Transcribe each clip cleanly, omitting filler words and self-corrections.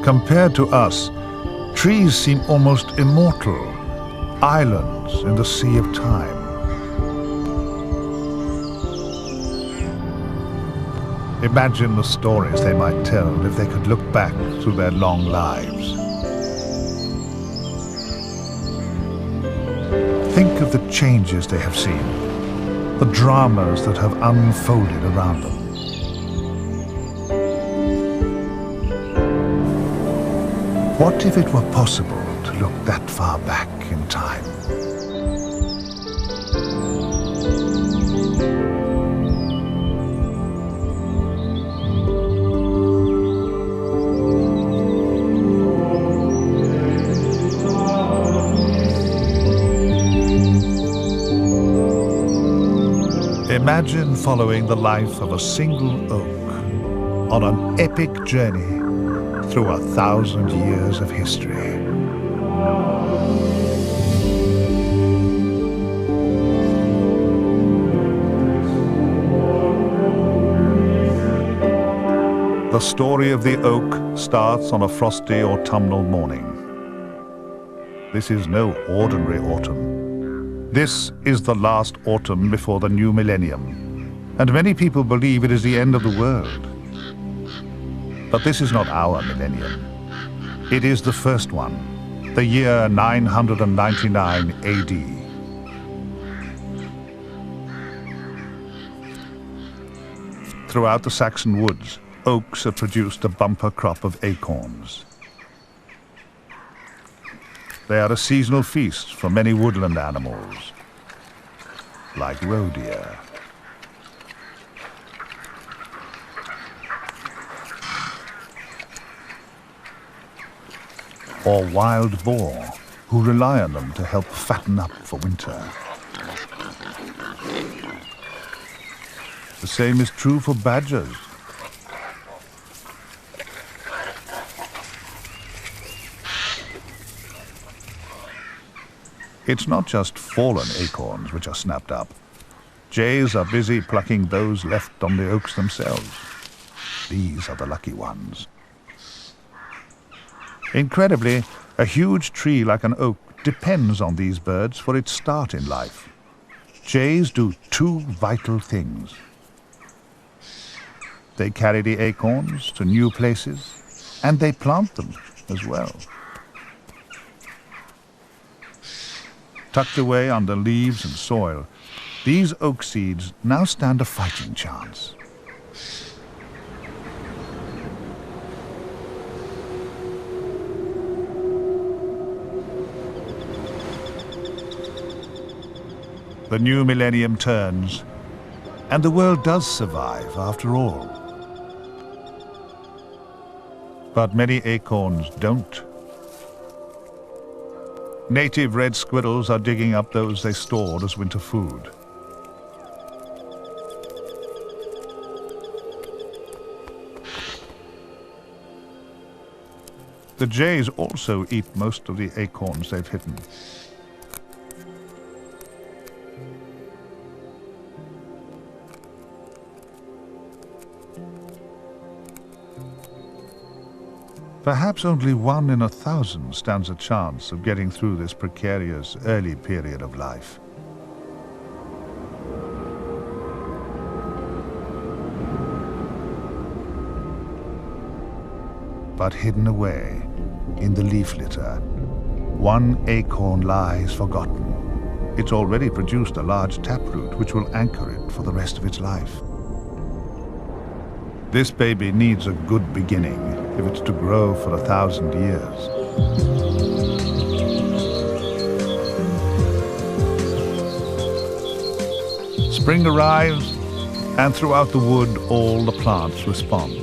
Compared to us, trees seem almost immortal, islands in the sea of time. Imagine the stories they might tell if they could look back through their long lives. Think of the changes they have seen, the dramas that have unfolded around them. What if it were possible to look that far back in time? Imagine following the life of a single oak on an epic journey through 1,000 years of history. The story of the oak starts on a frosty autumnal morning. This is no ordinary autumn. This is the last autumn before the new millennium, and many people believe it is the end of the world. But this is not our millennium. It is the first one, the year 999 AD. Throughout the Saxon woods, oaks have produced a bumper crop of acorns. They are a seasonal feast for many woodland animals, like roe deer. Or wild boar, who rely on them to help fatten up for winter. The same is true for badgers. It's not just fallen acorns which are snapped up. Jays are busy plucking those left on the oaks themselves. These are the lucky ones. Incredibly, a huge tree like an oak depends on these birds for its start in life. Jays do two vital things. They carry the acorns to new places, and they plant them as well. Tucked away under leaves and soil, these oak seeds now stand a fighting chance. The new millennium turns, and the world does survive after all. But many acorns don't. Native red squirrels are digging up those they stored as winter food. The jays also eat most of the acorns they've hidden. Perhaps only 1 in 1,000 stands a chance of getting through this precarious early period of life. But hidden away in the leaf litter, one acorn lies forgotten. It's already produced a large taproot which will anchor it for the rest of its life. This baby needs a good beginning if it's to grow for 1,000 years. Spring arrives, and throughout the wood all the plants respond.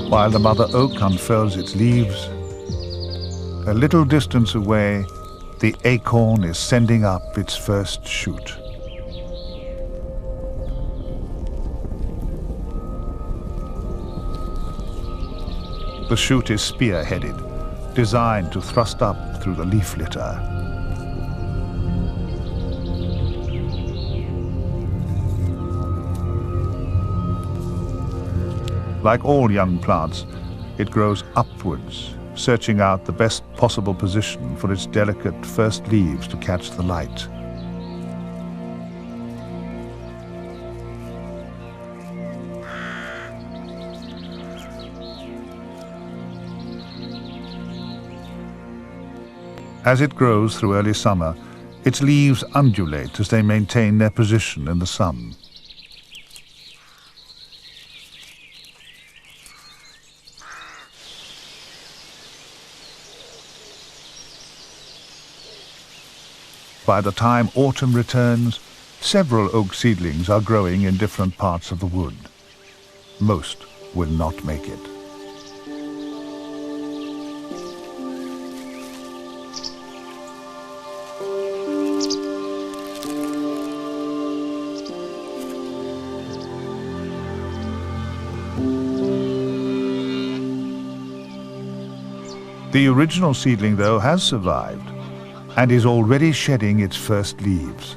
While the mother oak unfurls its leaves, a little distance away, the acorn is sending up its first shoot. The shoot is spear-headed, designed to thrust up through the leaf litter. Like all young plants, it grows upwards, searching out the best possible position for its delicate first leaves to catch the light. As it grows through early summer, its leaves undulate as they maintain their position in the sun. By the time autumn returns, several oak seedlings are growing in different parts of the wood. Most will not make it. The original seedling, though, has survived and is already shedding its first leaves.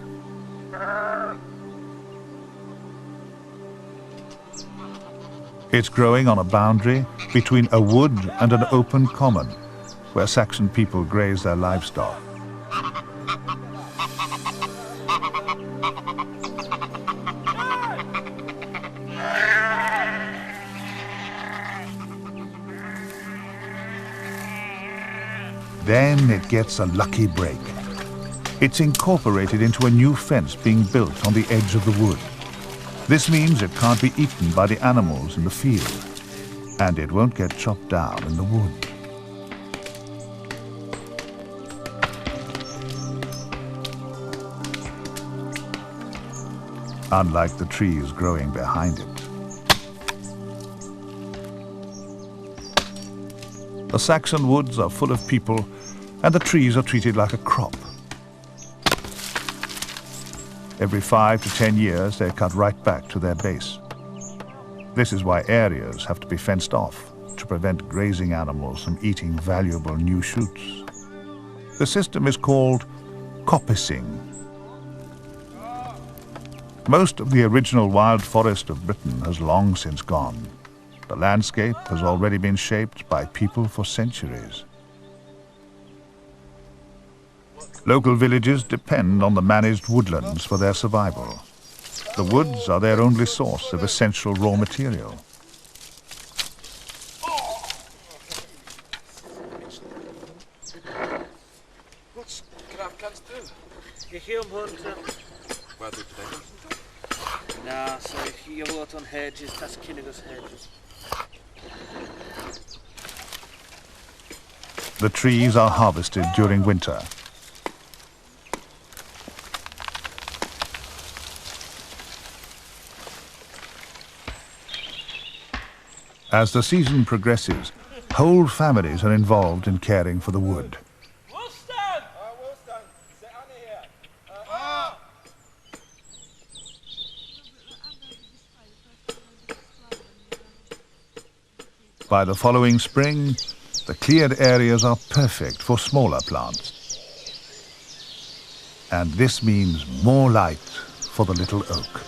It's growing on a boundary between a wood and an open common, where Saxon people graze their livestock. Then it gets a lucky break. It's incorporated into a new fence being built on the edge of the wood. This means it can't be eaten by the animals in the field, and it won't get chopped down in the wood. Unlike the trees growing behind it. The Saxon woods are full of people, and the trees are treated like a crop. Every 5 to 10 years, they're cut right back to their base. This is why areas have to be fenced off to prevent grazing animals from eating valuable new shoots. The system is called coppicing. Most of the original wild forest of Britain has long since gone. The landscape has already been shaped by people for centuries. Local villages depend on the managed woodlands for their survival. The woods are their only source of essential raw material. Wat kraafkans du? Jag är om 100. Vad du det? Nah, so you work on hedges, that's Kinnigus hedges. The trees are harvested during winter. As the season progresses, whole families are involved in caring for the wood. By the following spring, the cleared areas are perfect for smaller plants. And this means more light for the little oak.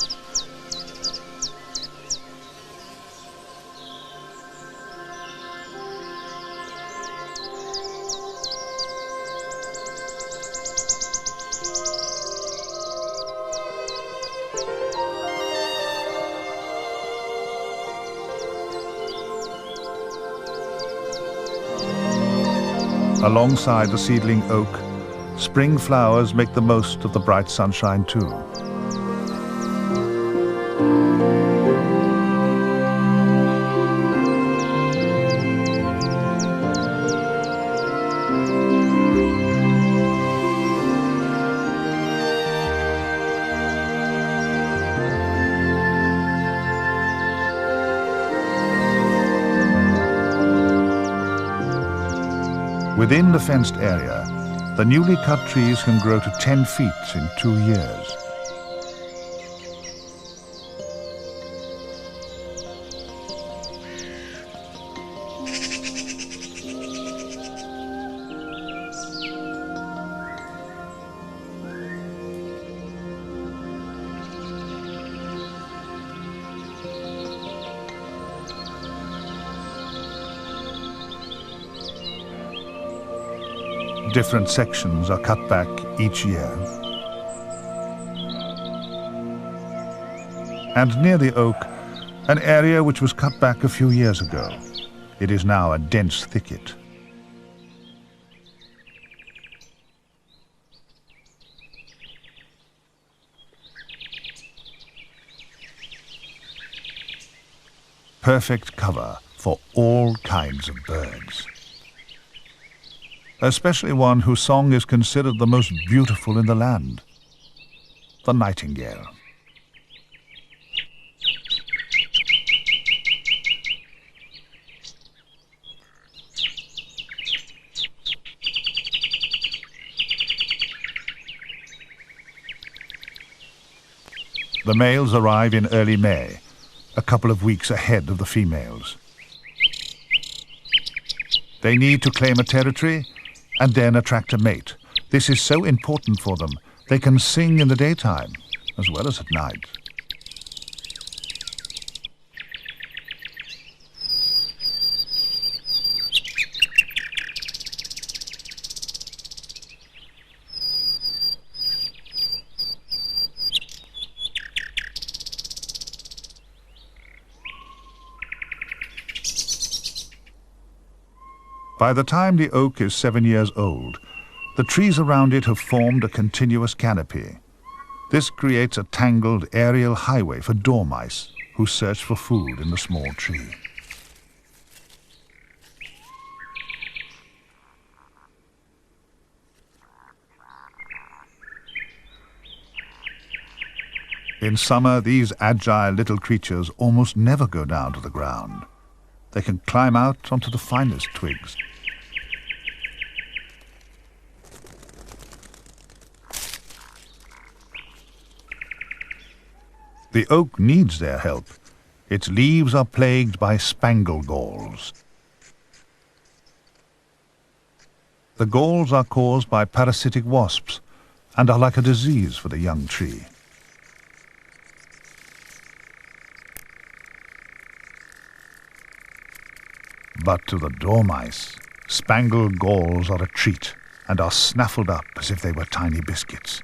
Alongside the seedling oak, spring flowers make the most of the bright sunshine too. Within the fenced area, the newly cut trees can grow to 10 feet in 2 years. Different sections are cut back each year. And near the oak, an area which was cut back a few years ago. It is now a dense thicket. Perfect cover for all kinds of birds. Especially one whose song is considered the most beautiful in the land, the nightingale. The males arrive in early May, a couple of weeks ahead of the females. They need to claim a territory and then attract a mate. This is so important for them. They can sing in the daytime as well as at night. By the time the oak is 7 years old, the trees around it have formed a continuous canopy. This creates a tangled aerial highway for dormice who search for food in the small tree. In summer, these agile little creatures almost never go down to the ground. They can climb out onto the finest twigs. The oak needs their help. Its leaves are plagued by spangle galls. The galls are caused by parasitic wasps and are like a disease for the young tree. But to the dormice, spangle galls are a treat and are snaffled up as if they were tiny biscuits.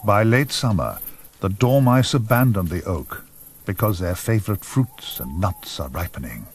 By late summer, the dormice abandon the oak because their favorite fruits and nuts are ripening.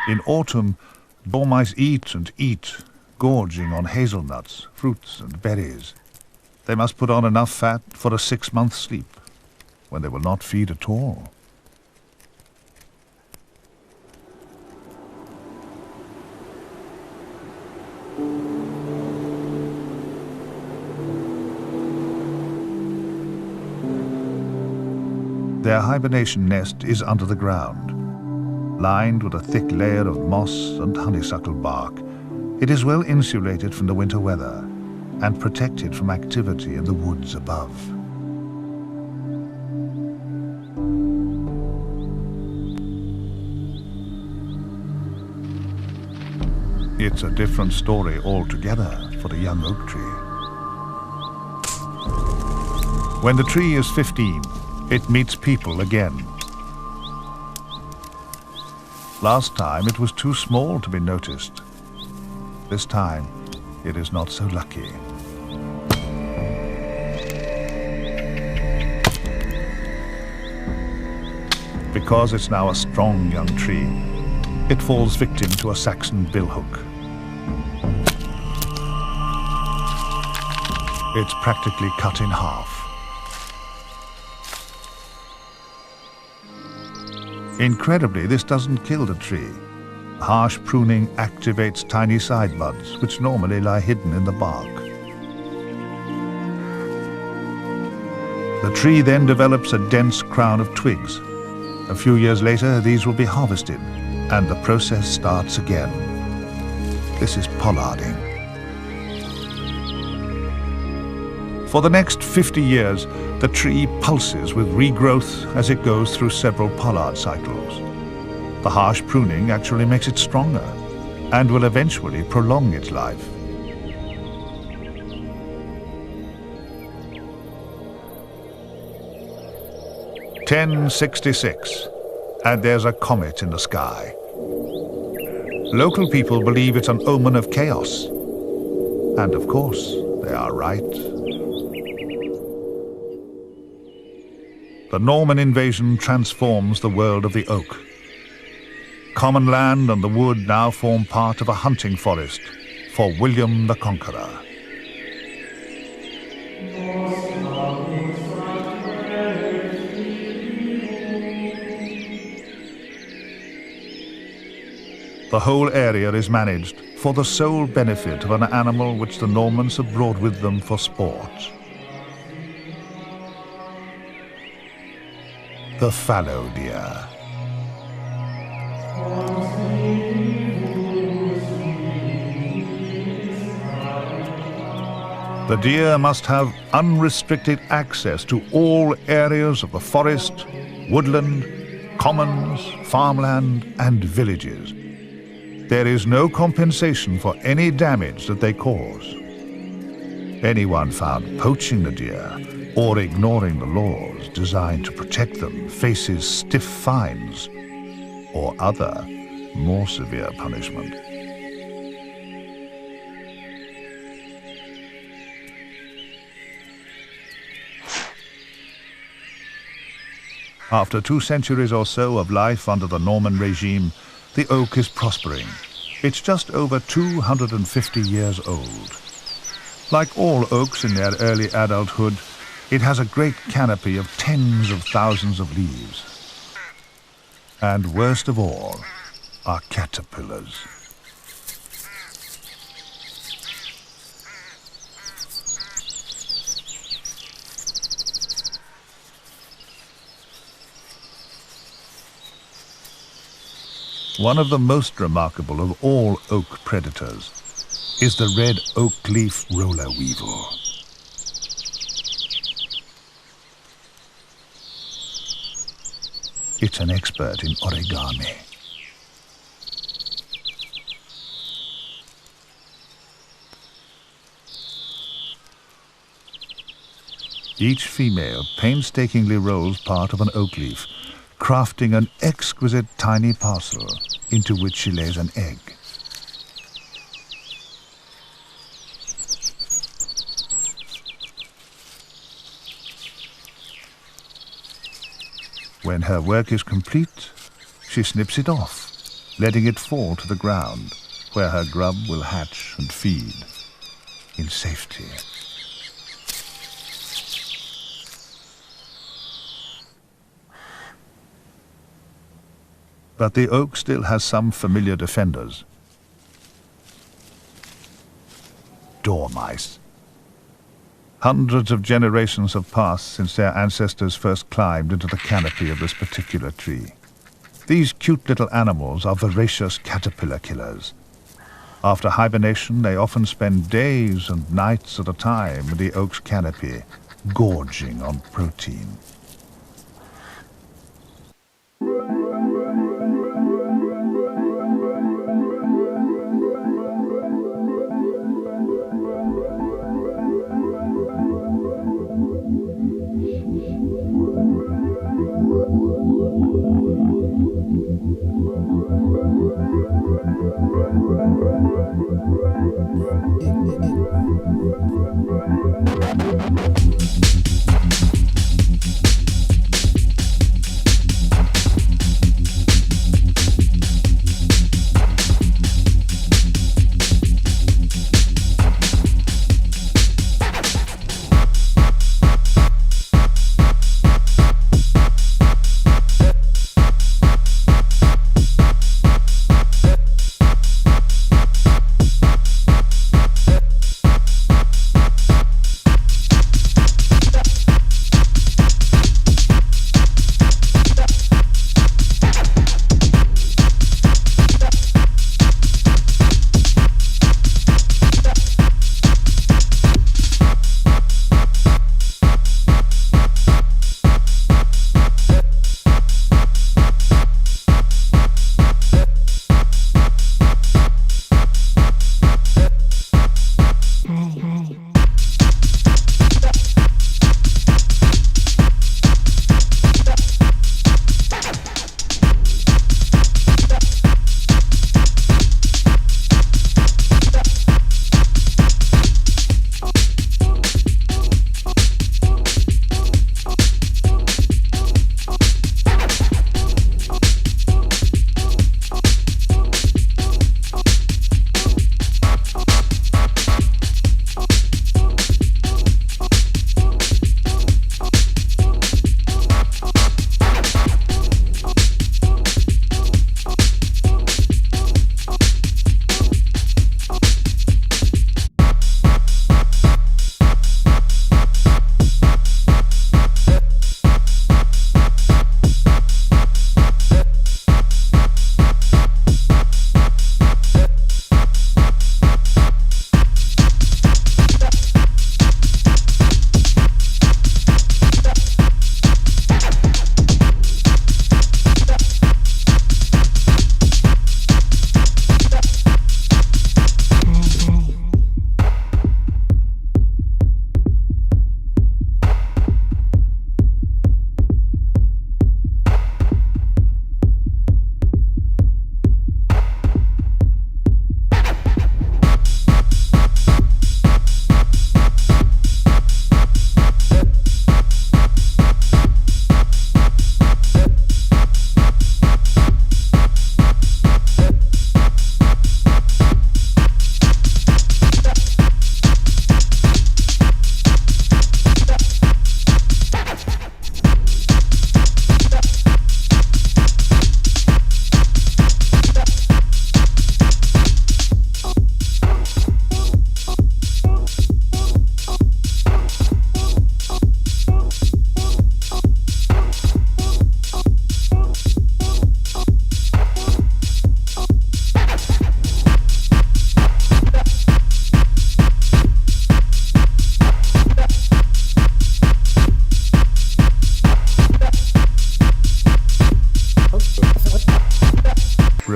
In autumn, dormice eat and eat, gorging on hazelnuts, fruits and berries. They must put on enough fat for a 6-month sleep, when they will not feed at all. Their hibernation nest is under the ground, lined with a thick layer of moss and honeysuckle bark. It is well insulated from the winter weather and protected from activity in the woods above. It's a different story altogether for the young oak tree. When the tree is 15, it meets people again. Last time it was too small to be noticed. This time it is not so lucky. Because it's now a strong young tree, it falls victim to a Saxon billhook. it's practically cut in half. Incredibly, this doesn't kill the tree. Harsh pruning activates tiny side buds, which normally lie hidden in the bark. The tree then develops a dense crown of twigs. A few years later, these will be harvested, and the process starts again. This is pollarding. For the next 50 years, the tree pulses with regrowth as it goes through several pollard cycles. The harsh pruning actually makes it stronger and will eventually prolong its life. (1066), and there's a comet in the sky. Local people believe it's an omen of chaos. And of course, they are right. The Norman invasion transforms the world of the oak. Common land and the wood now form part of a hunting forest for William the Conqueror. The whole area is managed for the sole benefit of an animal which the Normans have brought with them for sport. The fallow deer. The deer must have unrestricted access to all areas of the forest, woodland, commons, farmland, and villages. There is no compensation for any damage that they cause. Anyone found poaching the deer or ignoring the laws designed to protect them faces stiff fines or other, more severe punishment. After 2 centuries or so of life under the Norman regime, the oak is prospering. It's just over 250 years old. Like all oaks in their early adulthood, it has a great canopy of tens of thousands of leaves. And worst of all are caterpillars. One of the most remarkable of all oak predators is the red oak leaf roller weevil. It's an expert in origami. Each female painstakingly rolls part of an oak leaf, crafting an exquisite tiny parcel into which she lays an egg. When her work is complete, she snips it off, letting it fall to the ground, where her grub will hatch and feed in safety. But the oak still has some familiar defenders. Dormice. Hundreds of generations have passed since their ancestors first climbed into the canopy of this particular tree. These cute little animals are voracious caterpillar killers. After hibernation, they often spend days and nights at a time in the oak's canopy, gorging on protein.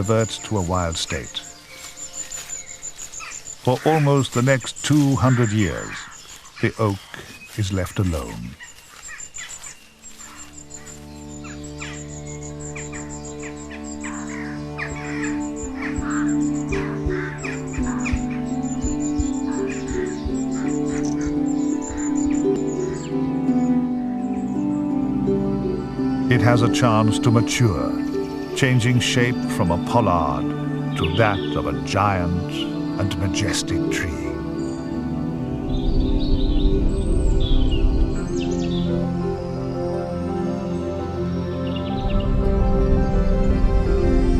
reverts to a wild state. For almost the next 200 years, the oak is left alone. It has a chance to mature, changing shape from a pollard to that of a giant and majestic tree.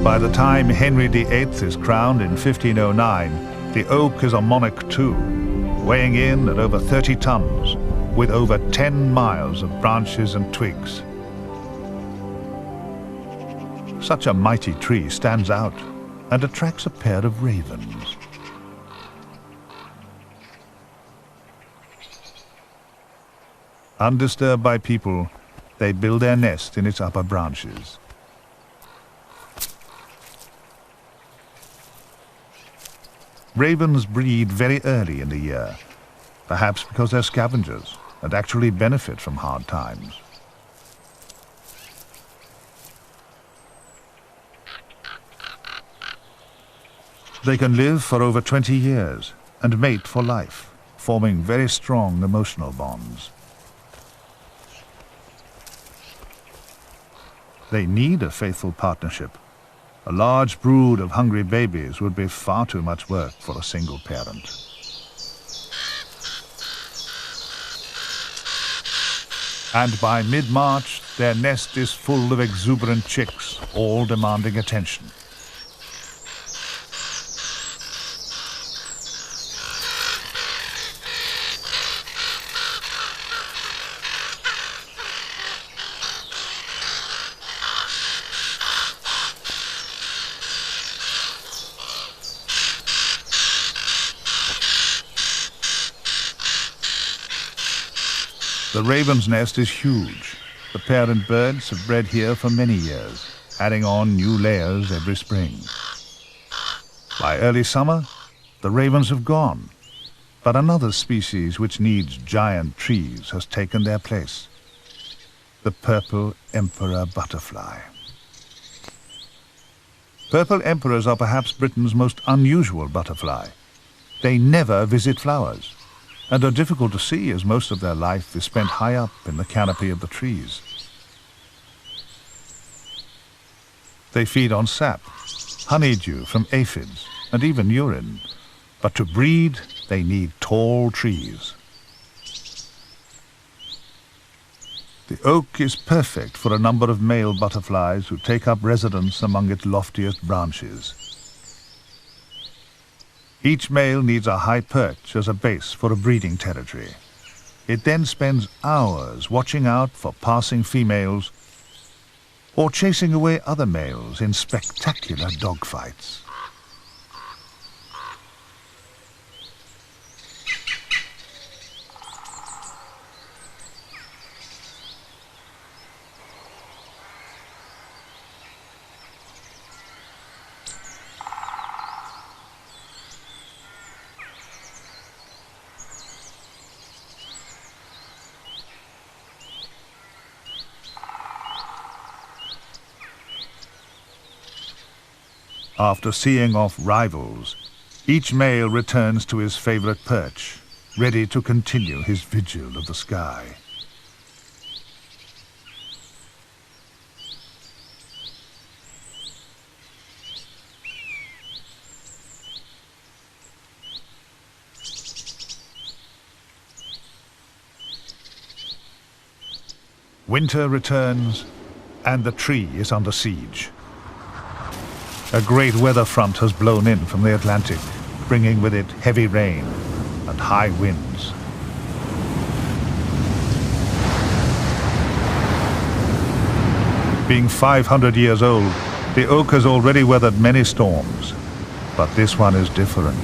By the time Henry VIII is crowned in 1509, the oak is a monarch too, weighing in at over 30 tons, with over 10 miles of branches and twigs. Such a mighty tree stands out and attracts a pair of ravens. Undisturbed by people, they build their nest in its upper branches. Ravens breed very early in the year, perhaps because they're scavengers and actually benefit from hard times. They can live for over 20 years and mate for life, forming very strong emotional bonds. They need a faithful partnership. A large brood of hungry babies would be far too much work for a single parent. And by mid-March, their nest is full of exuberant chicks, all demanding attention. The raven's nest is huge. The parent birds have bred here for many years, adding on new layers every spring. By early summer, the ravens have gone, but another species which needs giant trees has taken their place: the purple emperor butterfly. Purple emperors are perhaps Britain's most unusual butterfly. They never visit flowers, and are difficult to see as most of their life is spent high up in the canopy of the trees. They feed on sap, honeydew from aphids, and even urine, but to breed they need tall trees. The oak is perfect for a number of male butterflies who take up residence among its loftiest branches. Each male needs a high perch as a base for a breeding territory. It then spends hours watching out for passing females or chasing away other males in spectacular dogfights. After seeing off rivals, each male returns to his favorite perch, ready to continue his vigil of the sky. Winter returns, and the tree is under siege. A great weather front has blown in from the Atlantic, bringing with it heavy rain and high winds. Being 500 years old, the oak has already weathered many storms, but this one is different.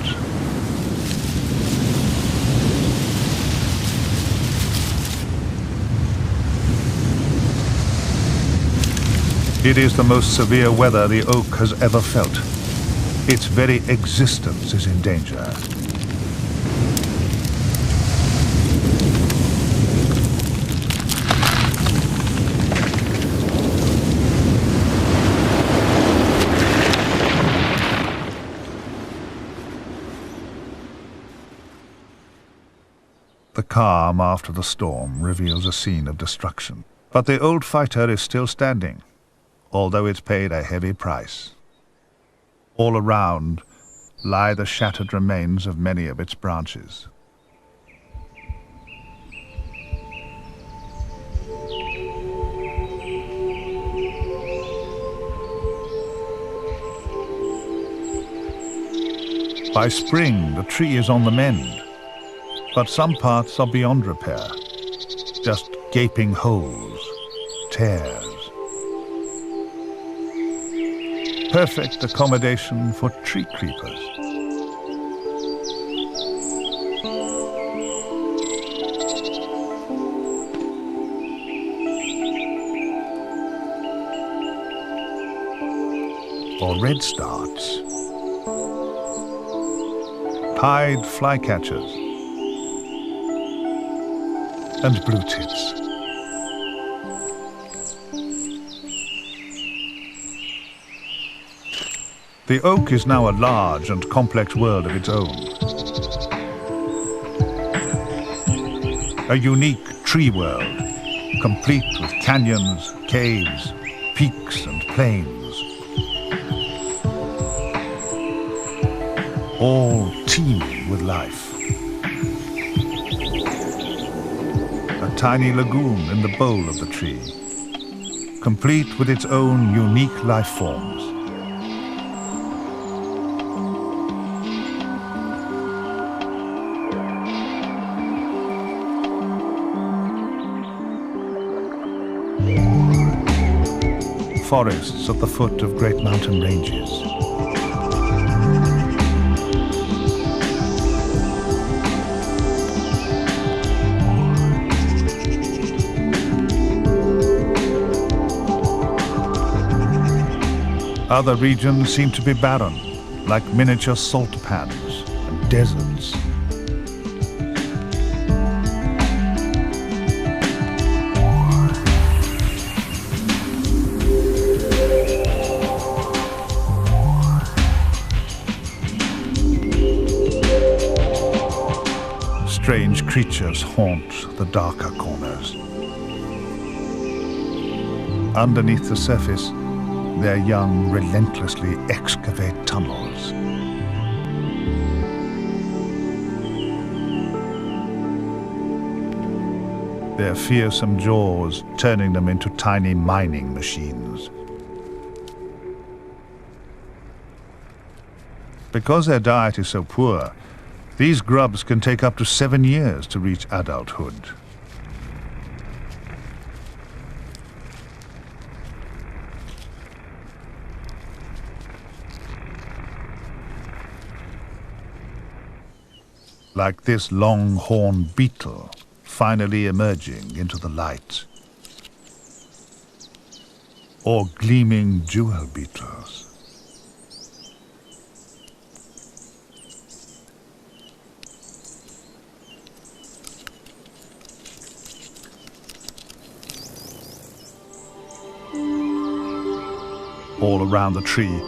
It is the most severe weather the oak has ever felt. Its very existence is in danger. The calm after the storm reveals a scene of destruction. But the old fighter is still standing, although it's paid a heavy price. All around lie the shattered remains of many of its branches. By spring, the tree is on the mend, but some parts are beyond repair, just gaping holes, tears. Perfect accommodation for tree creepers. Or redstarts. Pied flycatchers. And blue tits. The oak is now a large and complex world of its own. A unique tree world, complete with canyons, caves, peaks and plains. All teeming with life. A tiny lagoon in the bole of the tree, complete with its own unique life forms. Forests at the foot of great mountain ranges. Other regions seem to be barren, like miniature salt pans and deserts. Strange creatures haunt the darker corners. Underneath the surface, their young relentlessly excavate tunnels. Their fearsome jaws turning them into tiny mining machines. Because their diet is so poor, these grubs can take up to 7 years to reach adulthood. Like this long-horn beetle finally emerging into the light. Or gleaming jewel beetles. All around the tree,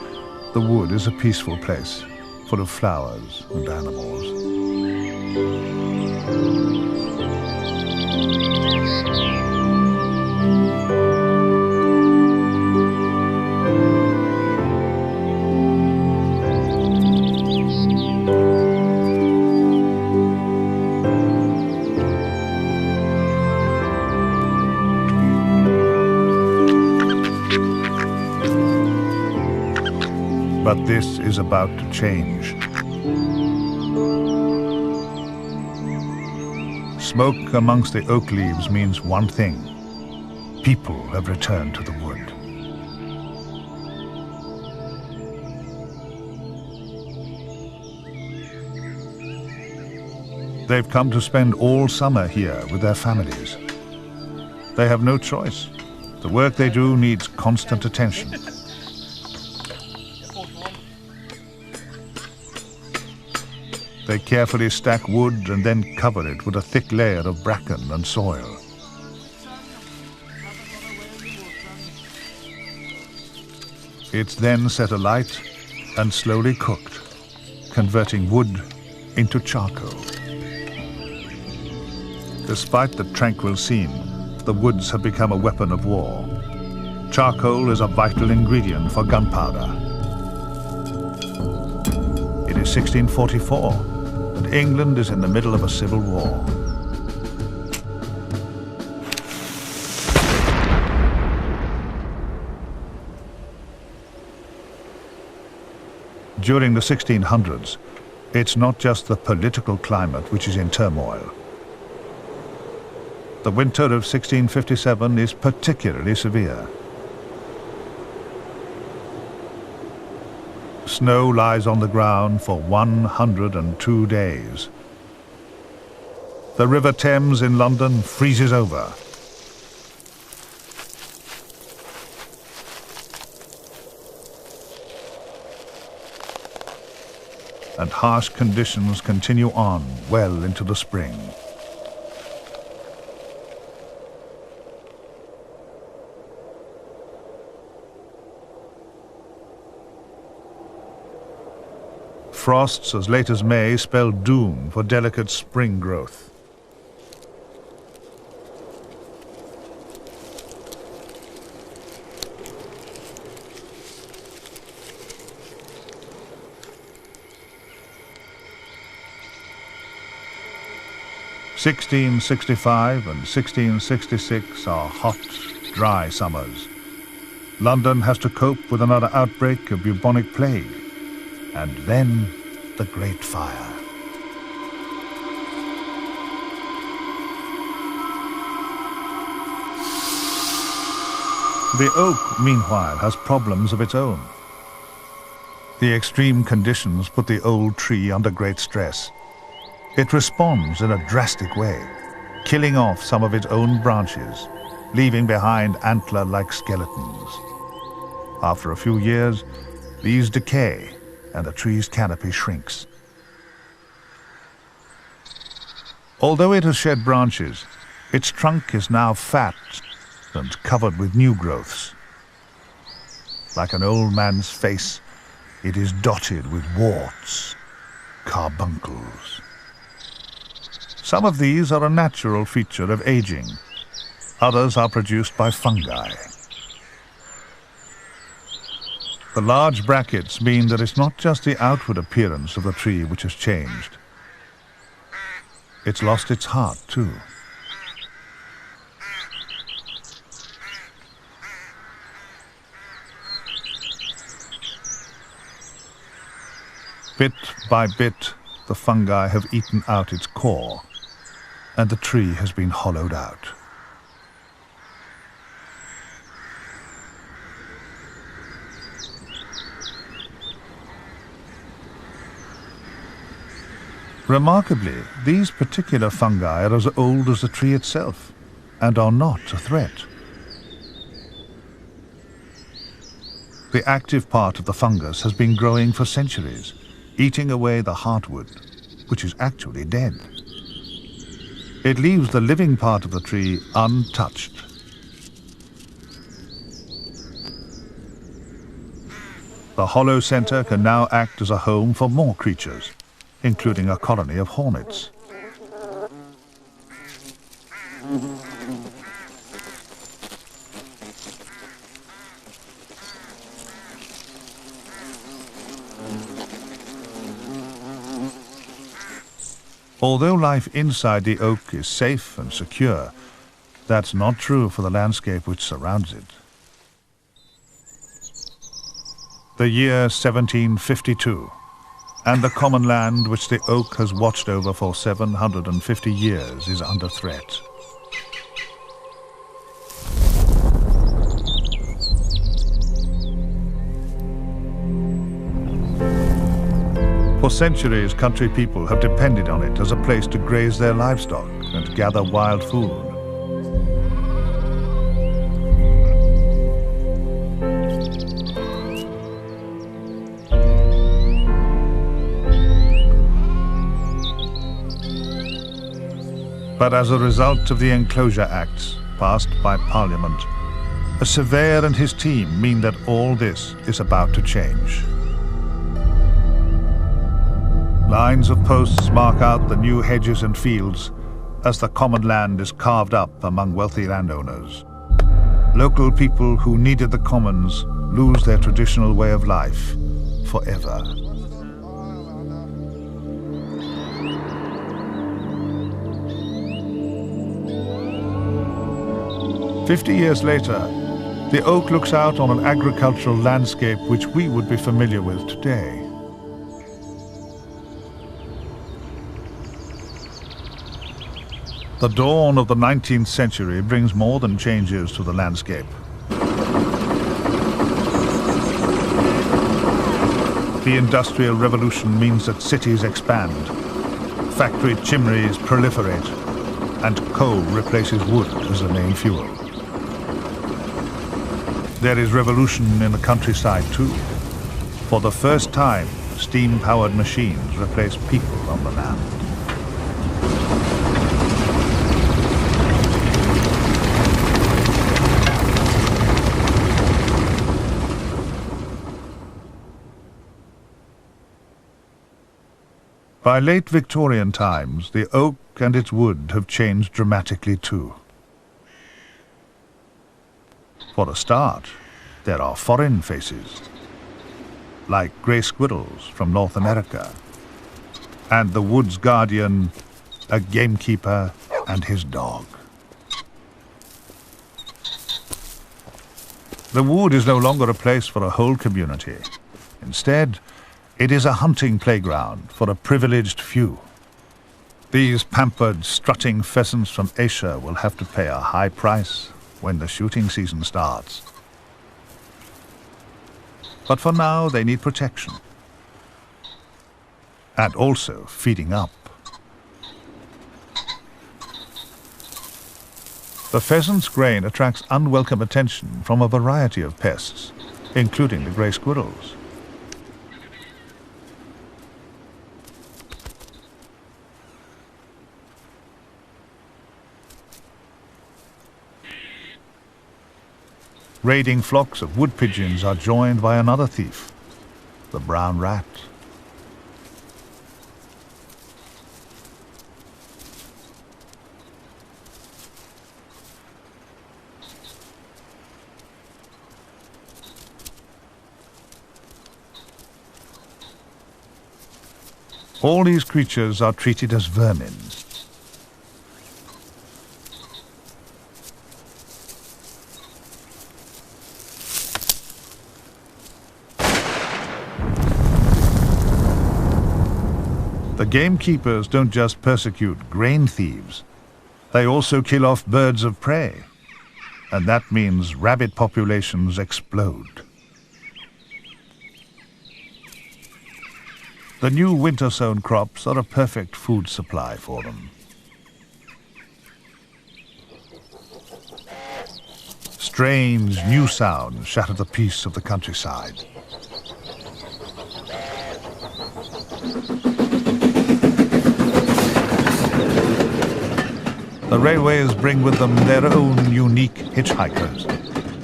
the wood is a peaceful place, full of flowers and animals. But this is about to change. Smoke amongst the oak leaves means one thing. People have returned to the wood. They've come to spend all summer here with their families. They have no choice. The work they do needs constant attention. They carefully stack wood and then cover it with a thick layer of bracken and soil. It's then set alight and slowly cooked, converting wood into charcoal. Despite the tranquil scene, the woods have become a weapon of war. Charcoal is a vital ingredient for gunpowder. It is 1644, and England is in the middle of a civil war. During the 1600s, it's not just the political climate which is in turmoil. The winter of 1657 is particularly severe. Snow lies on the ground for 102 days. The River Thames in London freezes over. And harsh conditions continue on well into the spring. Frosts as late as May spell doom for delicate spring growth. (1665 and 1666 are hot, dry summers. London has to cope with another outbreak of bubonic plague. And then the Great Fire. The oak, meanwhile, has problems of its own. The extreme conditions put the old tree under great stress. It responds in a drastic way, killing off some of its own branches, leaving behind antler-like skeletons. After a few years, these decay, and the tree's canopy shrinks. Although it has shed branches, its trunk is now fat and covered with new growths. Like an old man's face, it is dotted with warts, carbuncles. Some of these are a natural feature of aging. Others are produced by fungi. The large brackets mean that it's not just the outward appearance of the tree which has changed. It's lost its heart too. Bit by bit, the fungi have eaten out its core, and the tree has been hollowed out. Remarkably, these particular fungi are as old as the tree itself and are not a threat. The active part of the fungus has been growing for centuries, eating away the heartwood, which is actually dead. It leaves the living part of the tree untouched. The hollow center can now act as a home for more creatures, including a colony of hornets. Although life inside the oak is safe and secure, that's not true for the landscape which surrounds it. The year 1752. And the common land which the oak has watched over for 750 years is under threat. For centuries, country people have depended on it as a place to graze their livestock and gather wild food. But as a result of the Enclosure Acts passed by Parliament, a surveyor and his team mean that all this is about to change. Lines of posts mark out the new hedges and fields as the common land is carved up among wealthy landowners. Local people who needed the commons lose their traditional way of life forever. "50 years later, the oak looks out on an agricultural landscape which we would be familiar with today. The dawn of the 19th century brings more than changes to the landscape. The Industrial Revolution means that cities expand, factory chimneys proliferate, and coal replaces wood as the main fuel. There is revolution in the countryside too. For the first time, steam-powered machines replace people on the land. By late Victorian times, the oak and its wood have changed dramatically too. For a start, there are foreign faces, like grey squirrels from North America, and the wood's guardian, a gamekeeper and his dog. The wood is no longer a place for a whole community. Instead, it is a hunting playground for a privileged few. These pampered, strutting pheasants from Asia will have to pay a high price when the shooting season starts. But for now, they need protection. And also feeding up. The pheasant's grain attracts unwelcome attention from a variety of pests, including the grey squirrels. Raiding flocks of wood pigeons are joined by another thief, the brown rat. All these creatures are treated as vermin. The gamekeepers don't just persecute grain thieves, they also kill off birds of prey, and that means rabbit populations explode. The new winter-sown crops are a perfect food supply for them. Strange new sounds shatter the peace of the countryside. The railways bring with them their own unique hitchhikers,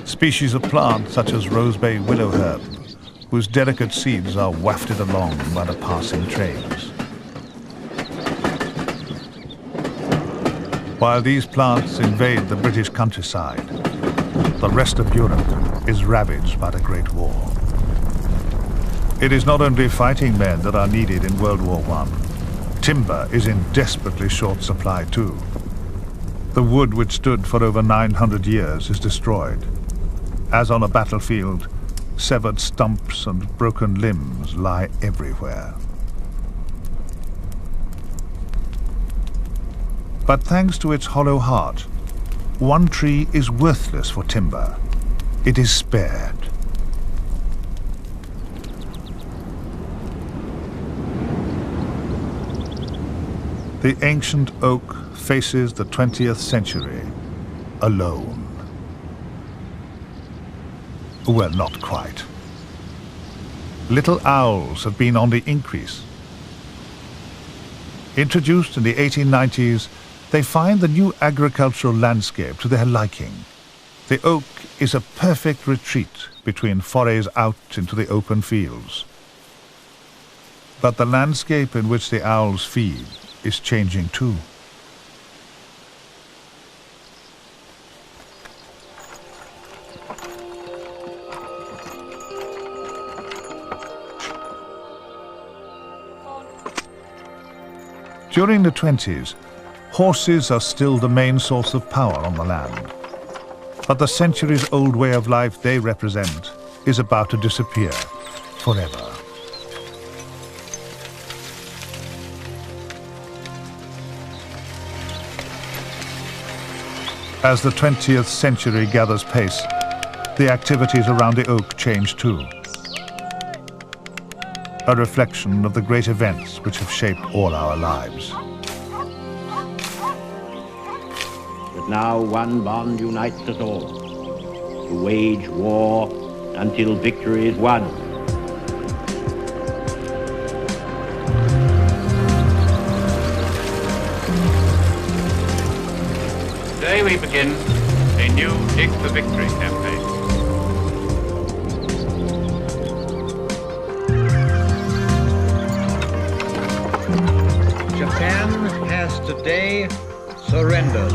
species of plants such as rosebay willow herb, whose delicate seeds are wafted along by the passing trains. While these plants invade the British countryside, the rest of Europe is ravaged by the Great War. It is not only fighting men that are needed in World War I. Timber is in desperately short supply too. The wood which stood for over 900 years is destroyed. As on a battlefield, severed stumps and broken limbs lie everywhere. But thanks to its hollow heart, one tree is worthless for timber. It is spared. The ancient oak faces the 20th century alone. Well, not quite. Little owls have been on the increase. Introduced in the 1890s, they find the new agricultural landscape to their liking. The oak is a perfect retreat between forays out into the open fields. But the landscape in which the owls feed is changing too. During the 20s, horses are still the main source of power on the land. But the centuries-old way of life they represent is about to disappear forever. As the 20th century gathers pace, the activities around the oak change too. A reflection of the great events which have shaped all our lives. But now one bond unites us all, to wage war until victory is won. Today we begin a new Dig for Victory campaign. Japan has today surrendered.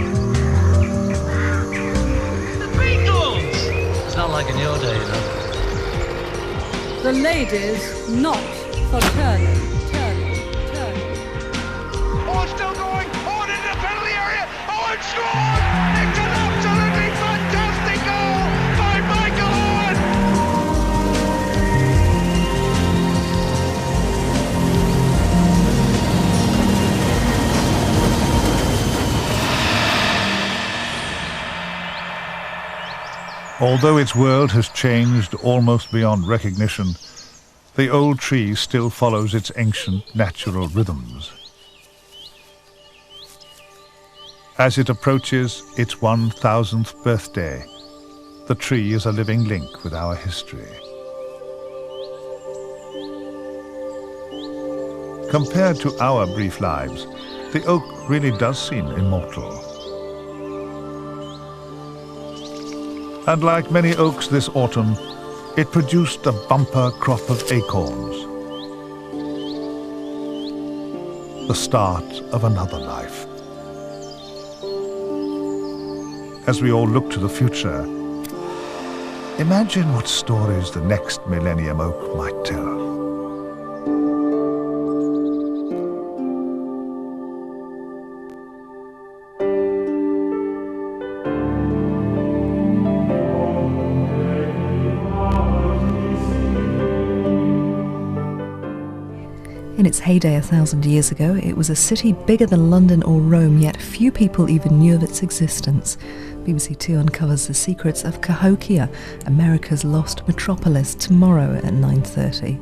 The Beatles! It's not like in your day, you know. The ladies not for turning. Oh, it's still going! Oh, into the penalty area! Oh, it's scored! It's an absolutely fantastic goal by Michael Owen! Although its world has changed almost beyond recognition, the old tree still follows its ancient natural rhythms. As it approaches its 1000th birthday, the tree is a living link with our history. Compared to our brief lives, the oak really does seem immortal. And like many oaks this autumn, it produced a bumper crop of acorns. The start of another life. As we all look to the future, imagine what stories the next Millennium Oak might tell. In its heyday 1,000 years ago, it was a city bigger than London or Rome, yet few people even knew of its existence. BBC Two uncovers the secrets of Cahokia, America's lost metropolis, tomorrow at 9:30.